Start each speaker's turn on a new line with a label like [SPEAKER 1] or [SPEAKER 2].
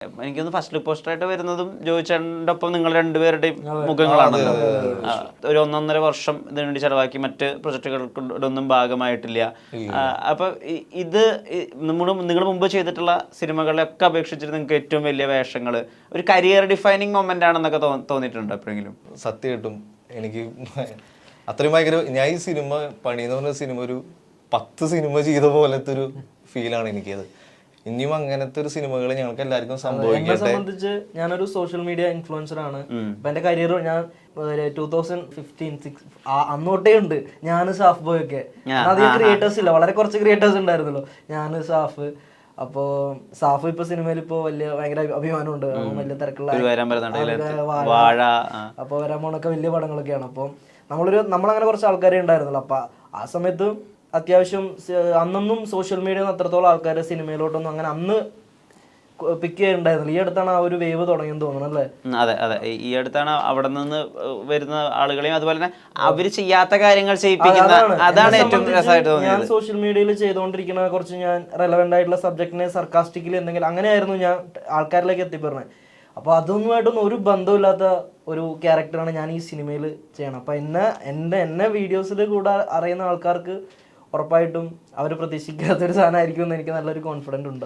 [SPEAKER 1] എനിക്കൊന്ന് first look പോസ്റ്ററായിട്ട് വരുന്നതും ജോയിച്ചേട്ടൻ്റെ ഒപ്പം നിങ്ങൾ രണ്ടുപേരുടെയും മുഖങ്ങളാണല്ലോ. ഒരു 1.5 വർഷം ഇതിനു വേണ്ടി ചെലവാക്കി മറ്റ് പ്രൊജക്ടുകൾക്കൊന്നും ഭാഗമായിട്ടില്ല. അപ്പൊ ഇത് നിങ്ങൾ മുമ്പ് ചെയ്തിട്ടുള്ള സിനിമകളെയൊക്കെ അപേക്ഷിച്ചിട്ട് നിങ്ങൾക്ക് ഏറ്റവും വലിയ വേഷങ്ങൾ ഒരു കരിയർ ഡിഫൈനിങ് മൊമെന്റ് ആണെന്നൊക്കെ തോന്നിയിട്ടുണ്ടോ എപ്പോഴെങ്കിലും?
[SPEAKER 2] സത്യമായിട്ടും എനിക്ക് അത്രയും ഭയങ്കര, ഞാൻ ഈ സിനിമ പണിയെന്ന് പറഞ്ഞ സിനിമ ഒരു 10 സിനിമ ചെയ്ത പോലത്തെ ഒരു ഫീലാണ് എനിക്കത്. ഇനിയും അങ്ങനത്തെ ഒരു സിനിമകൾ ഞങ്ങൾക്ക് എല്ലാവർക്കും സംഭവിക്കട്ടെ.
[SPEAKER 3] എന്നെ സംബന്ധിച്ച് ഞാനൊരു സോഷ്യൽ മീഡിയ ഇൻഫ്ലുവൻസർ ആണ്. അപ്പൊ എന്റെ കരിയർ ഞാൻ 2015-16 അന്നോട്ടേ ഉണ്ട്. ഞാൻ സാഫ് ബോയ് ഒക്കെ അധികം ക്രിയേറ്റേഴ്സ് ഇല്ല, വളരെ കുറച്ച് ക്രിയേറ്റേഴ്സ് ഉണ്ടായിരുന്നല്ലോ. ഞാൻ സാഫ്, അപ്പോ സാഫ് ഇപ്പൊ സിനിമയിൽ ഇപ്പൊ ഭയങ്കര അഭിമാനമുണ്ട്. വലിയ തിരക്കുള്ള അപ്പൊ വരാൻ പോണൊക്കെ വലിയ പടങ്ങളൊക്കെയാണ്. അപ്പൊ നമ്മളങ്ങനെ കുറച്ച് ആൾക്കാരെ ഉണ്ടായിരുന്നല്ലോ. അപ്പൊ ആ സമയത്ത് അത്യാവശ്യം അന്നൊന്നും സോഷ്യൽ മീഡിയ അത്രത്തോളം ആൾക്കാർ സിനിമയിലോട്ടൊന്നും അങ്ങനെ അന്ന് പിക്ക് ചെയ്യുന്നുണ്ടായിരുന്നില്ല. ഈ അടുത്താണ് ആ ഒരു വേവ് തുടങ്ങിയെന്ന് തോന്നുന്നു അല്ലേ?
[SPEAKER 1] അതെ അതെ, ഈ അടുത്താണ് അവിടെ നിന്ന് വരുന്ന ആളുകളെയും അതുപോലെ തന്നെ അവര് ചെയ്യാത്ത കാര്യങ്ങൾ ചെയ്യിപ്പിക്കുന്ന, അതാണ് ഏറ്റവും രസമായിട്ട് തോന്നിയത്.
[SPEAKER 3] ഞാൻ സോഷ്യൽ മീഡിയയിൽ ചെയ്തുകൊണ്ടിരിക്കുന്ന കുറച്ച് ഞാൻ റെലവെന്റ് ആയിട്ടുള്ള സബ്ജക്റ്റിനെ സർക്കാസ്റ്റിക്കലി എന്തെങ്കിലും അങ്ങനെയായിരുന്നു ഞാൻ ആൾക്കാരിലേക്ക് എത്തിപ്പെടുന്നത്. അപ്പോൾ അതൊന്നുമായിട്ടൊന്നും ഒരു ബന്ധമില്ലാത്ത ഒരു ക്യാരക്ടറാണ് ഞാൻ ഈ സിനിമയിൽ ചെയ്യണം. അപ്പം എന്നെ വീഡിയോസിൽ കൂടെ അറിയുന്ന ആൾക്കാർക്ക് ഉറപ്പായിട്ടും അവർ പ്രതീക്ഷിക്കാത്തൊരു സാധനമായിരിക്കും എന്ന് എനിക്ക് നല്ലൊരു കോൺഫിഡൻറ്റ് ഉണ്ട്.